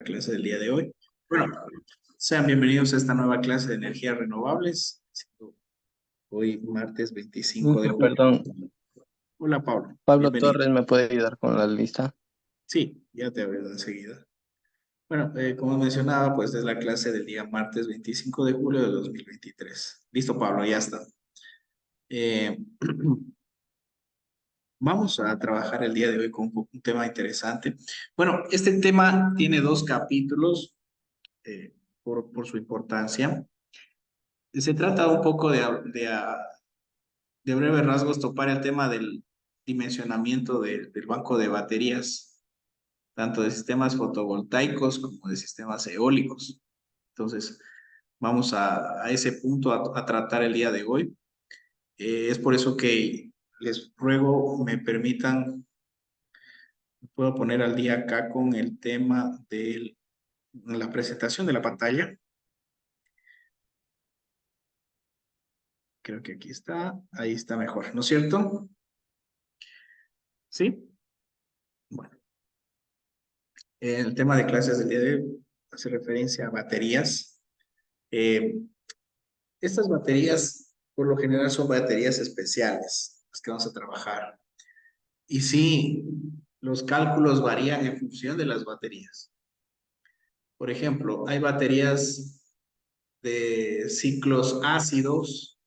clase del día de hoy. Bueno, sean bienvenidos a esta nueva clase de energías renovables. Hoy martes 25 de julio. Perdón, Hola, Pablo. Pablo Bienvenido. Torres me puede ayudar con la lista. Sí, ya te veo enseguida. Bueno, como mencionaba, pues es la clase del día martes 25 de julio de 2023. Listo, Pablo, ya está. Eh, Vamos a trabajar el día de hoy con un tema interesante. Bueno, este tema tiene dos capítulos por su importancia. Se trata un poco de breves rasgos topar el tema del dimensionamiento del banco de baterías, tanto de sistemas fotovoltaicos como de sistemas eólicos. Entonces, vamos a ese punto a tratar el día de hoy. Es por eso que les ruego me permitan, puedo poner al día acá con el tema de la presentación de la pantalla. Creo que aquí está, ahí está mejor, ¿no es cierto? ¿Sí? Bueno. El tema de clases del día de hoy hace referencia a baterías. Eh, Estas baterías, por lo general, son baterías especiales, las que vamos a trabajar. Y sí, los cálculos varían en función de las baterías. Por ejemplo, hay baterías de ciclos ácidos,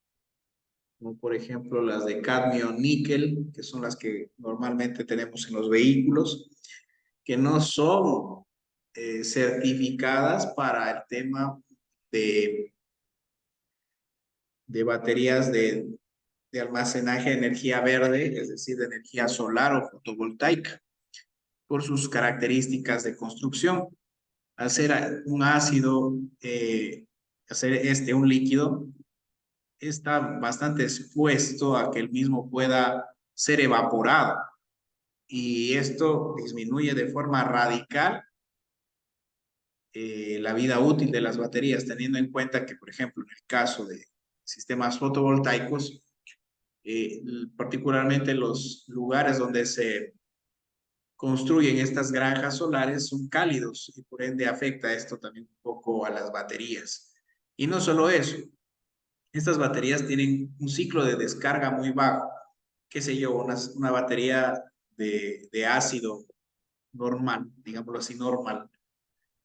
como por ejemplo las de cadmio níquel, que son las que normalmente tenemos en los vehículos, que no son certificadas para el tema de, de baterías de almacenaje de energía verde, es decir, de energía solar o fotovoltaica, por sus características de construcción. Al ser un ácido, hacer un líquido, está bastante expuesto a que el mismo pueda ser evaporado y esto disminuye de forma radical la vida útil de las baterías, teniendo en cuenta que, por ejemplo, en el caso de sistemas fotovoltaicos, particularmente los lugares donde se construyen estas granjas solares son cálidos y por ende afecta esto también un poco a las baterías. Y no solo eso, estas baterías tienen un ciclo de descarga muy bajo, qué sé yo, una batería de ácido normal, digámoslo así, normal,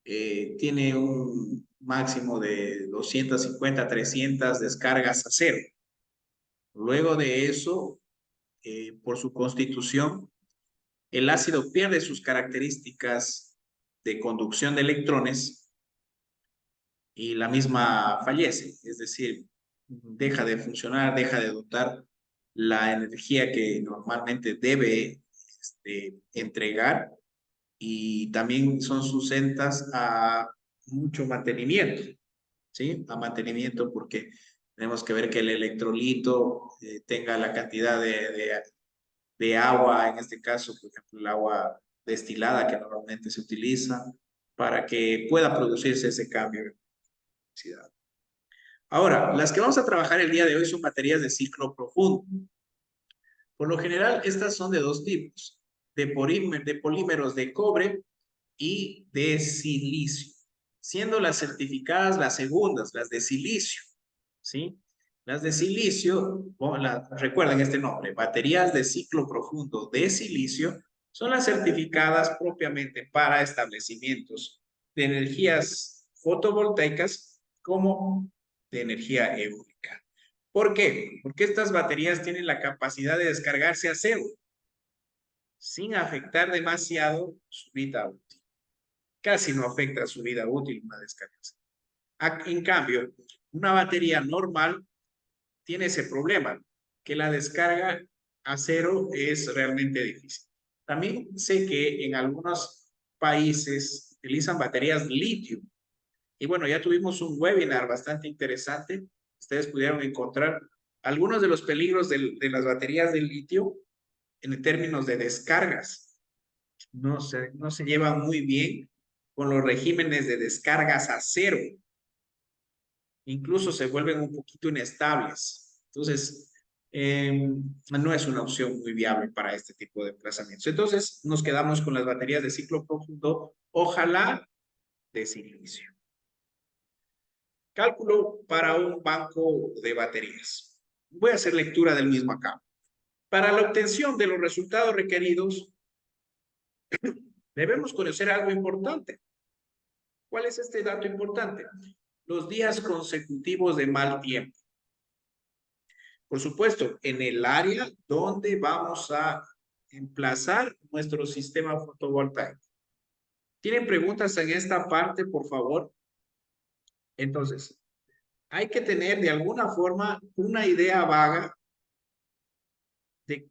tiene un máximo de 250, 300 descargas a cero. Luego de eso, por su constitución, el ácido pierde sus características de conducción de electrones y la misma fallece, es decir, deja de funcionar, deja de dotar la energía que normalmente debe entregar y también son sustentas a mucho mantenimiento, ¿sí? A mantenimiento porque tenemos que ver que el electrolito tenga la cantidad de agua, en este caso, por ejemplo, el agua destilada que normalmente se utiliza para que pueda producirse ese cambio de electricidad. Ahora, las que vamos a trabajar el día de hoy son baterías de ciclo profundo. Por lo general, estas son de dos tipos, de polímeros de cobre y de silicio, siendo las certificadas las segundas, las de silicio, ¿sí? Las de silicio, recuerden este nombre, baterías de ciclo profundo de silicio, son las certificadas propiamente para establecimientos de energías fotovoltaicas como de energía eólica. ¿Por qué? Porque estas baterías tienen la capacidad de descargarse a cero, sin afectar demasiado su vida útil. Casi no afecta su vida útil una descarga. En cambio, una batería normal tiene ese problema, que la descarga a cero es realmente difícil. También sé que en algunos países utilizan baterías litio. Y bueno, ya tuvimos un webinar bastante interesante. Ustedes pudieron encontrar algunos de los peligros de las baterías de litio en términos de descargas. No se llevan muy bien con los regímenes de descargas a cero. Incluso se vuelven un poquito inestables. Entonces, no es una opción muy viable para este tipo de emplazamientos. Entonces, nos quedamos con las baterías de ciclo profundo. Ojalá de silicio. Cálculo para un banco de baterías. Voy a hacer lectura del mismo acá. Para la obtención de los resultados requeridos, debemos conocer algo importante. ¿Cuál es este dato importante? Los días consecutivos de mal tiempo. Por supuesto, en el área donde vamos a emplazar nuestro sistema fotovoltaico. ¿Tienen preguntas en esta parte, por favor? Entonces, hay que tener de alguna forma una idea vaga de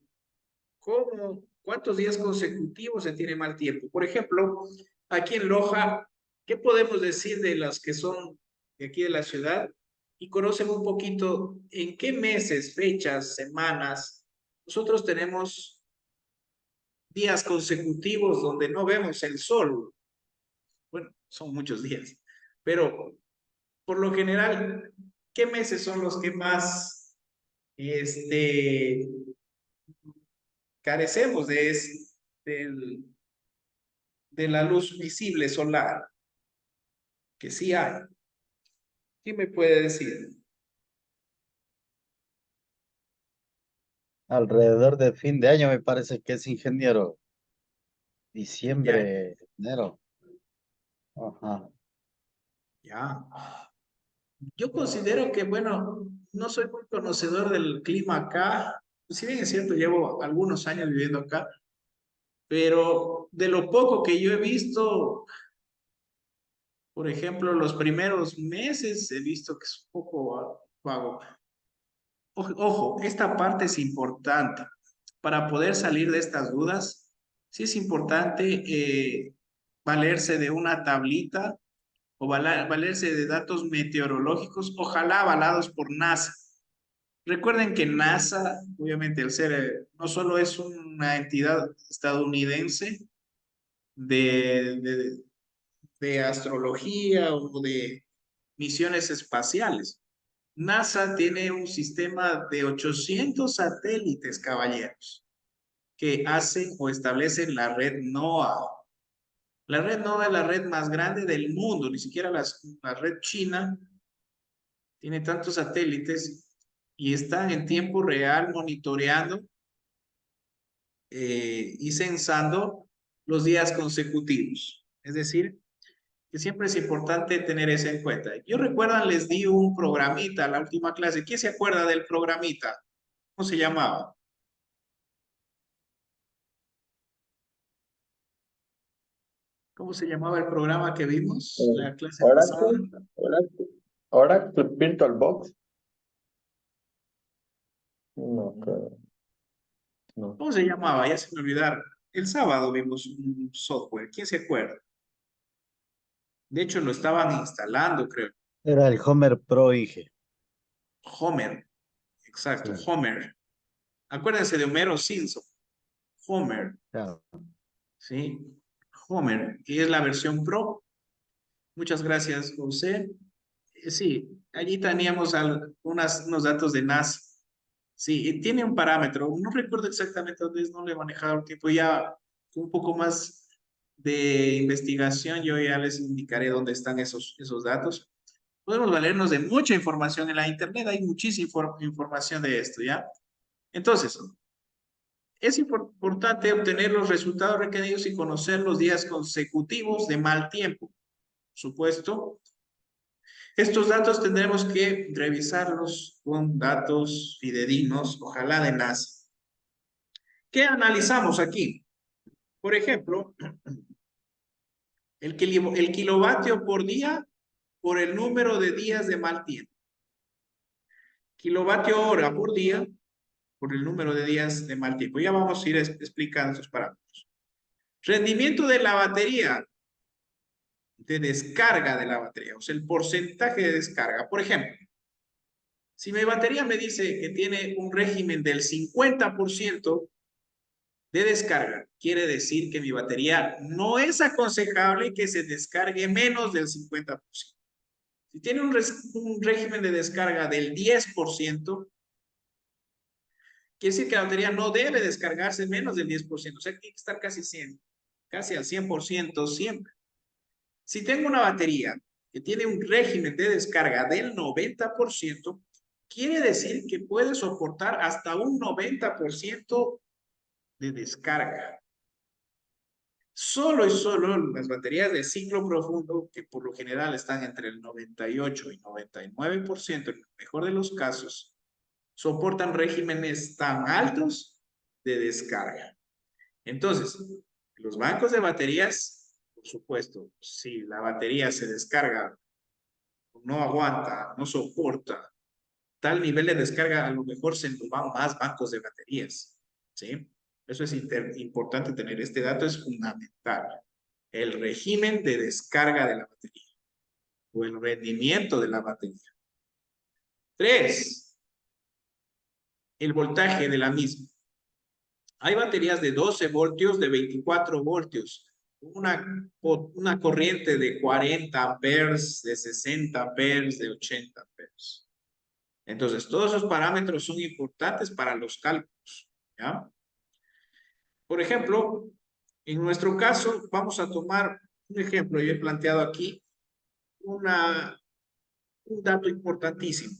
cuántos días consecutivos se tiene mal tiempo. Por ejemplo, aquí en Loja, ¿qué podemos decir de las que son de aquí de la ciudad? Y conocen un poquito en qué meses, fechas, semanas, nosotros tenemos días consecutivos donde no vemos el sol. Bueno, son muchos días, pero por lo general, ¿qué meses son los que más carecemos del- de la luz visible solar? Que sí hay. ¿Quién me puede decir? Alrededor de fin de año me parece que es ingeniero. Fin de año. Diciembre, enero. Ajá. Ya. Yo considero que, bueno, no soy muy conocedor del clima acá. Si bien es cierto, llevo algunos años viviendo acá, pero de lo poco que yo he visto, por ejemplo, los primeros meses he visto que es un poco vago. Ojo, esta parte es importante. Para poder salir de estas dudas, sí es importante valerse de una tablita o valerse de datos meteorológicos, ojalá avalados por NASA. Recuerden que NASA, obviamente, al ser, no solo es una entidad estadounidense de, de astrología o de misiones espaciales. NASA tiene un sistema de 800 satélites, caballeros, que hacen o establecen la red NOAA. La red NOAA es la red más grande del mundo, ni siquiera la red china tiene tantos satélites y están en tiempo real monitoreando y censando los días consecutivos. Es decir, que siempre es importante tener eso en cuenta. Yo recuerdan, les di un programita a la última clase. ¿Quién se acuerda del programita? ¿Cómo se llamaba? ¿Cómo se llamaba el programa que vimos la clase pasada? Oracle, Oracle, Oracle VirtualBox. No, creo, no. ¿Cómo se llamaba? Ya se me olvidaron. El sábado vimos un software. ¿Quién se acuerda? De hecho, lo estaban instalando, creo. Era el Homer Pro Ige. Homer. Exacto, Sí, Homer. Acuérdense de Homero Simpson. Homer, claro. ¿sí? Homer. Y es la versión Pro. Muchas gracias, José. Sí, allí teníamos unos datos de NASA. Sí, y tiene un parámetro. No recuerdo exactamente dónde es, no le he manejado el tiempo. Ya un poco más de investigación, yo ya les indicaré dónde están esos datos. Podemos valernos de mucha información en la internet, hay muchísima información de esto, ¿ya? Entonces, es importante obtener los resultados requeridos y conocer los días consecutivos de mal tiempo. Por supuesto, estos datos tendremos que revisarlos con datos fidedignos, ojalá de NASA. ¿Qué analizamos aquí? Por ejemplo, el kilovatio por día por el número de días de mal tiempo. Kilovatio hora por día por el número de días de mal tiempo. Ya vamos a ir explicando esos parámetros. Rendimiento de la batería, de descarga de la batería, o sea, el porcentaje de descarga. Por ejemplo, si mi batería me dice que tiene un régimen del 50% de descarga, quiere decir que mi batería no es aconsejable que se descargue menos del 50%. Si tiene un régimen de descarga del 10%, quiere decir que la batería no debe descargarse menos del 10%, o sea, tiene que estar casi al 100% siempre. Si tengo una batería que tiene un régimen de descarga del 90%, quiere decir que puede soportar hasta un 90% de descarga. Solo y solo las baterías de ciclo profundo, que por lo general están entre el 98 y 99%, en el mejor de los casos, soportan regímenes tan altos de descarga. Entonces, los bancos de baterías, por supuesto, si la batería se descarga, no aguanta, no soporta tal nivel de descarga, a lo mejor se nos van más bancos de baterías, ¿sí? Eso es importante tener. Este dato es fundamental. El régimen de descarga de la batería o el rendimiento de la batería. 3. El voltaje de la misma. Hay baterías de 12 voltios, de 24 voltios, una corriente de 40 amperes, de 60 amperes, de 80 amperes. Entonces, todos esos parámetros son importantes para los cálculos, ¿ya? Por ejemplo, en nuestro caso, vamos a tomar un ejemplo. Yo he planteado aquí un dato importantísimo.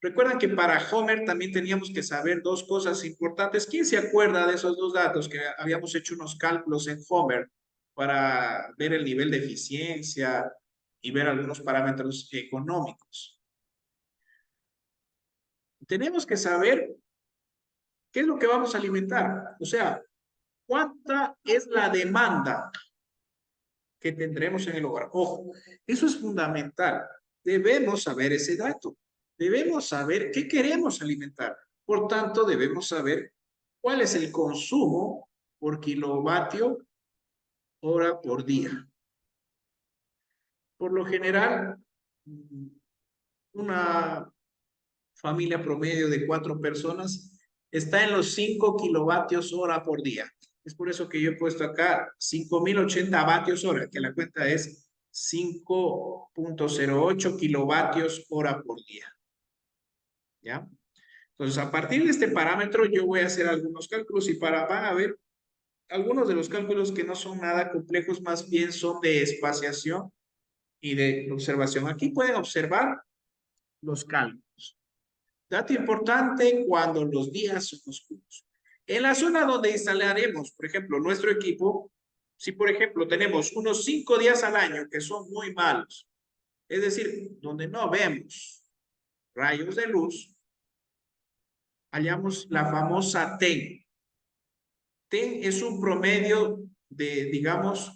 Recuerdan que para Homer también teníamos que saber dos cosas importantes. ¿Quién se acuerda de esos dos datos? Que habíamos hecho unos cálculos en Homer para ver el nivel de eficiencia y ver algunos parámetros económicos. Tenemos que saber qué es lo que vamos a alimentar. O sea, ¿cuánta es la demanda que tendremos en el hogar? Ojo, eso es fundamental. Debemos saber ese dato. Debemos saber qué queremos alimentar. Por tanto, debemos saber cuál es el consumo por kilovatio hora por día. Por lo general, una familia promedio de 4 personas está en los 5 kilovatios hora por día. Es por eso que yo he puesto acá 5080 vatios hora, que la cuenta es 5.08 kilovatios hora por día. ¿Ya? Entonces, a partir de este parámetro, yo voy a hacer algunos cálculos y van a ver algunos de los cálculos que no son nada complejos, más bien son de espaciación y de observación. Aquí pueden observar los cálculos. Dato importante cuando los días son oscuros. En la zona donde instalaremos, por ejemplo, nuestro equipo, si por ejemplo tenemos unos 5 días al año que son muy malos, es decir, donde no vemos rayos de luz, hallamos la famosa TEN. TEN es un promedio de, digamos,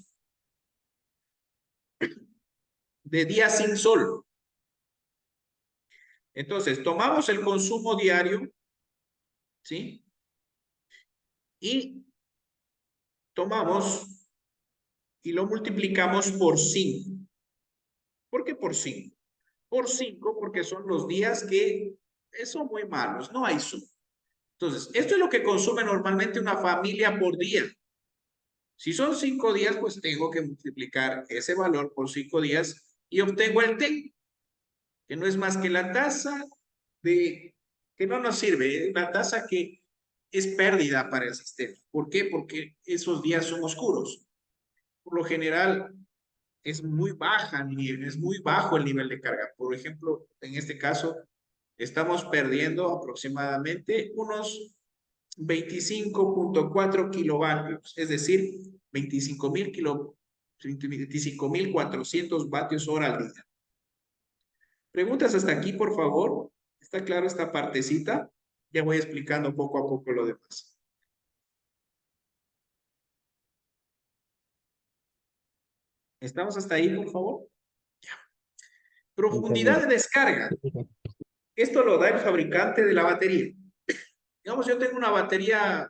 de días sin sol. Entonces, tomamos el consumo diario, ¿sí? Y tomamos y lo multiplicamos por 5. ¿Por qué por 5? Por 5 porque son los días que son muy malos, no hay sol. Entonces, esto es lo que consume normalmente una familia por día. Si son 5 días, pues tengo que multiplicar ese valor por 5 días y obtengo el TEN, que no es más que la tasa que no nos sirve, la tasa que es pérdida para el sistema. ¿Por qué? Porque esos días son oscuros. Por lo general, es muy baja, es muy bajo el nivel de carga. Por ejemplo, en este caso, estamos perdiendo aproximadamente unos 25.4 kilovatios, es decir, 25.400 vatios hora al día. Preguntas hasta aquí, por favor. ¿Está claro esta partecita? Ya voy explicando poco a poco lo demás. ¿Estamos hasta ahí, por favor? Ya. Profundidad de descarga. Esto lo da el fabricante de la batería. Digamos, yo tengo una batería,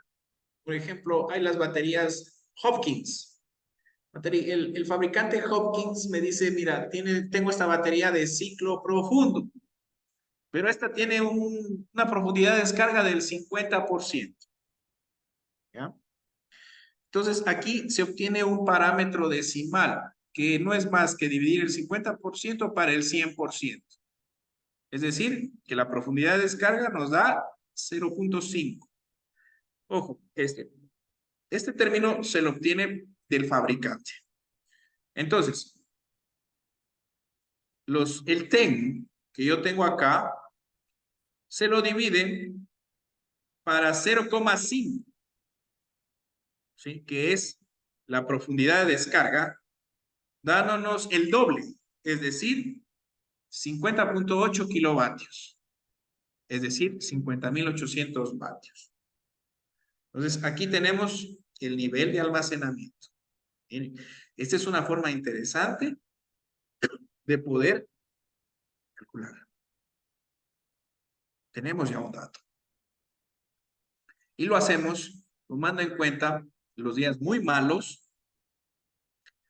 por ejemplo, hay las baterías Hopkins. El fabricante Hopkins me dice, mira, tengo esta batería de ciclo profundo, pero esta tiene una profundidad de descarga del 50%. ¿Ya? Entonces, aquí se obtiene un parámetro decimal, que no es más que dividir el 50% para el 100%. Es decir, que la profundidad de descarga nos da 0.5. Ojo, este término se lo obtiene del fabricante. Entonces, el TEN que yo tengo acá, se lo dividen para 0,5, ¿sí? Que es la profundidad de descarga, dándonos el doble, es decir, 50.8 kilovatios, es decir, 50.800 vatios. Entonces, aquí tenemos el nivel de almacenamiento. Miren, esta es una forma interesante de poder calcular. Tenemos ya un dato. Y lo hacemos tomando en cuenta los días muy malos,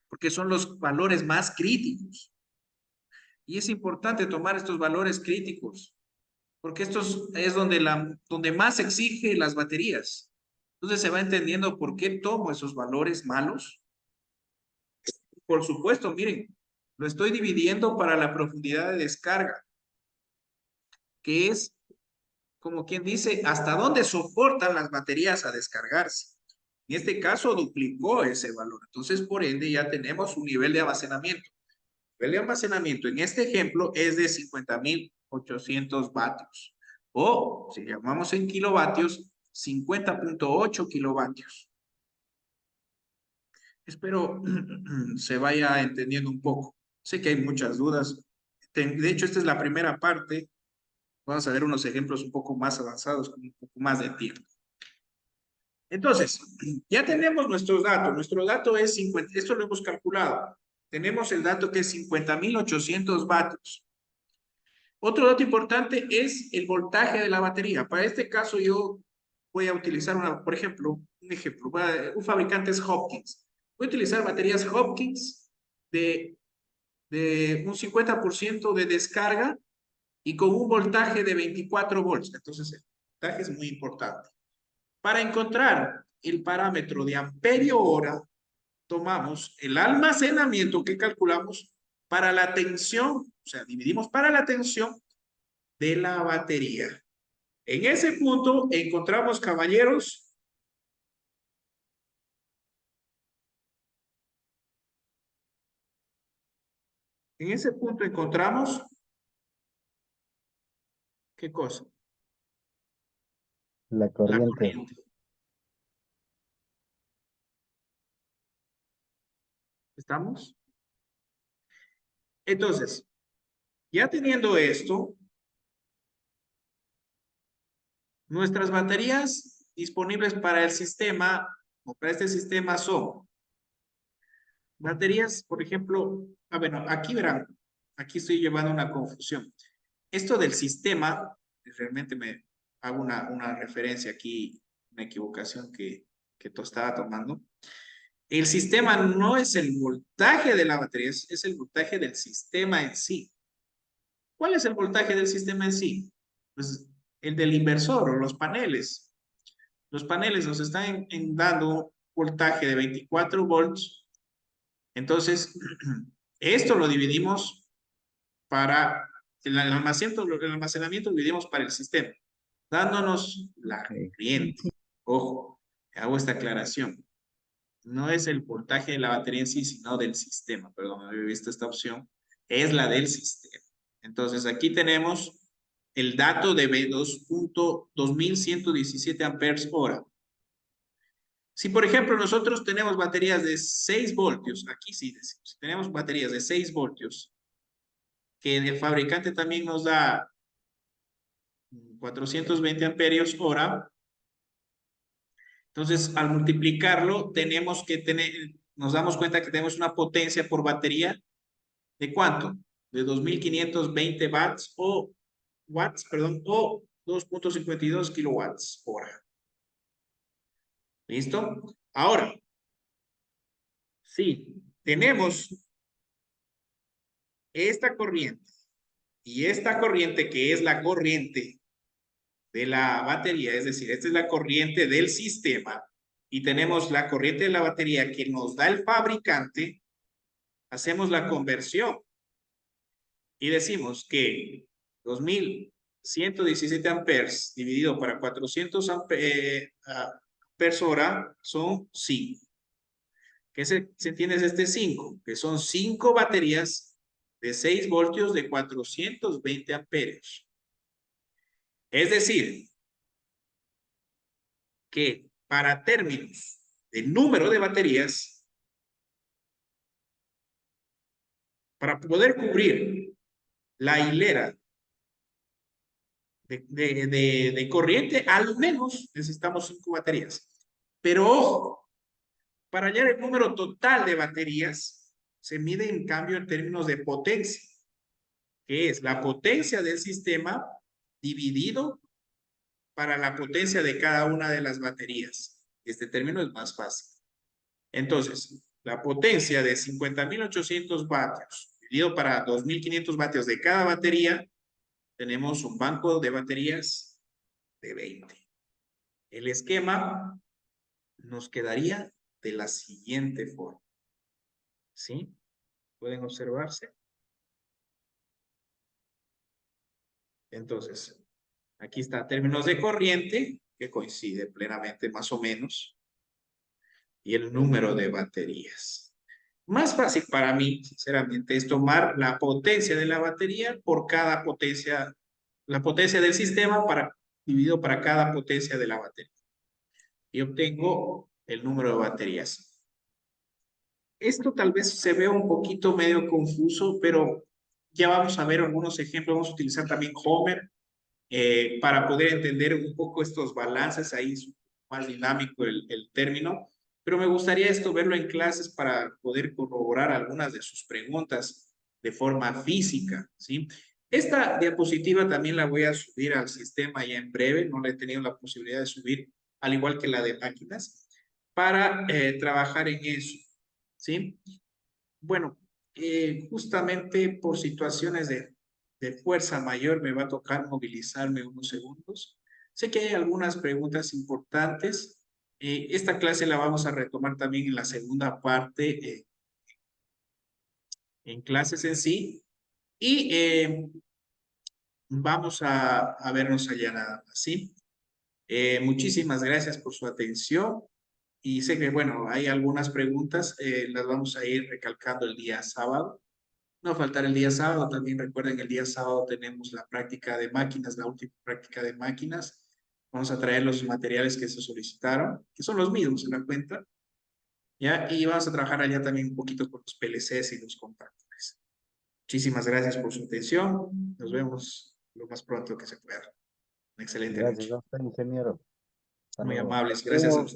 porque son los valores más críticos. Y es importante tomar estos valores críticos, porque esto es donde más exige las baterías. Entonces se va entendiendo por qué tomo esos valores malos. Por supuesto, miren, lo estoy dividiendo para la profundidad de descarga, que es, como quien dice, hasta dónde soportan las baterías a descargarse. En este caso duplicó ese valor. Entonces, por ende, ya tenemos un nivel de almacenamiento. El nivel de almacenamiento en este ejemplo es de 50.800 vatios. O, si llamamos en kilovatios, 50.8 kilovatios. Espero se vaya entendiendo un poco. Sé que hay muchas dudas. De hecho, esta es la primera parte. Vamos a ver unos ejemplos un poco más avanzados, con un poco más de tiempo. Entonces, ya tenemos nuestros datos. Nuestro dato es 50, esto lo hemos calculado. Tenemos el dato que es 50.800 vatios. Otro dato importante es el voltaje de la batería. Para este caso yo voy a utilizar, por ejemplo, un fabricante es Hopkins. Voy a utilizar baterías Hopkins de un 50% de descarga y con un voltaje de 24 volts. Entonces, el voltaje es muy importante. Para encontrar el parámetro de amperio hora, tomamos el almacenamiento que calculamos para la tensión, o sea, dividimos para la tensión de la batería. En ese punto encontramos, caballeros, en ese punto encontramos, ¿qué cosa? La La corriente. corriente. ¿Estamos? Entonces, ya teniendo esto, nuestras baterías disponibles para el sistema, o para este sistema son baterías, por ejemplo, bueno, aquí verán, aquí estoy llevando una confusión. Esto del sistema, realmente me hago una referencia aquí, una equivocación que tú estaba tomando. El sistema no es el voltaje de la batería, es el voltaje del sistema en sí. ¿Cuál es el voltaje del sistema en sí? Pues el del inversor o los paneles. Los paneles nos están dando voltaje de 24 volts. Entonces, esto lo dividimos para el almacenamiento lo dividimos para el sistema, dándonos la corriente. Ojo, hago esta aclaración. No es el voltaje de la batería en sí, sino del sistema. Perdón, no había visto esta opción. Es la del sistema. Entonces, aquí tenemos el dato de 2.117 amperes hora. Si, por ejemplo, nosotros tenemos baterías de 6 voltios, aquí sí decimos, si tenemos baterías de 6 voltios, que el fabricante también nos da 420 amperios hora, entonces al multiplicarlo tenemos que tener, nos damos cuenta que tenemos una potencia por batería ¿de cuánto? De 2.520 watts, o 2.52 kilowatts hora. ¿Listo? Ahora, si tenemos esta corriente y esta corriente que es la corriente de la batería, es decir, esta es la corriente del sistema y tenemos la corriente de la batería que nos da el fabricante, hacemos la conversión y decimos que 2.117 amperes dividido para 400 amperes hora son 5. ¿Qué se entiende es este 5? Que son 5 baterías de 6 voltios de 420 amperios. Es decir, que para términos de número de baterías, para poder cubrir la hilera de corriente, al menos necesitamos 5 baterías. Pero ojo, para hallar el número total de baterías, se mide en cambio en términos de potencia, que es la potencia del sistema dividido para la potencia de cada una de las baterías. Este término es más fácil. Entonces, la potencia de 50.800 vatios dividido para 2.500 vatios de cada batería, tenemos un banco de baterías de 20. El esquema nos quedaría de la siguiente forma. ¿Sí? ¿Pueden observarse? Entonces, aquí está términos de corriente, que coincide plenamente más o menos, y el número de baterías. Más fácil para mí, sinceramente, es tomar la potencia de la batería por cada potencia, la potencia del sistema dividido para cada potencia de la batería. Y obtengo el número de baterías. Esto tal vez se vea un poquito medio confuso, pero ya vamos a ver algunos ejemplos. Vamos a utilizar también Homer para poder entender un poco estos balances. Ahí es más dinámico el término. Pero me gustaría esto verlo en clases para poder corroborar algunas de sus preguntas de forma física, ¿sí? Esta diapositiva también la voy a subir al sistema ya en breve. No la he tenido la posibilidad de subir, al igual que la de máquinas, para trabajar en eso, ¿sí? Bueno, justamente por situaciones de fuerza mayor me va a tocar movilizarme unos segundos. Sé que hay algunas preguntas importantes. Esta clase la vamos a retomar también en la segunda parte, en clases en sí. Y vamos a vernos allá nada más, ¿sí? Muchísimas gracias por su atención. Y sé que, bueno, hay algunas preguntas, las vamos a ir recalcando el día sábado. No faltar el día sábado, también recuerden el día sábado tenemos la práctica de máquinas, la última práctica de máquinas. Vamos a traer los materiales que se solicitaron, que son los mismos, ¿se dan cuenta? ¿Ya? Y vamos a trabajar allá también un poquito con los PLCs y los compactores. Muchísimas gracias por su atención. Nos vemos lo más pronto que se pueda. Una excelente Gracias noche. a usted, ingeniero. Hasta Muy luego. amables. Gracias a ustedes.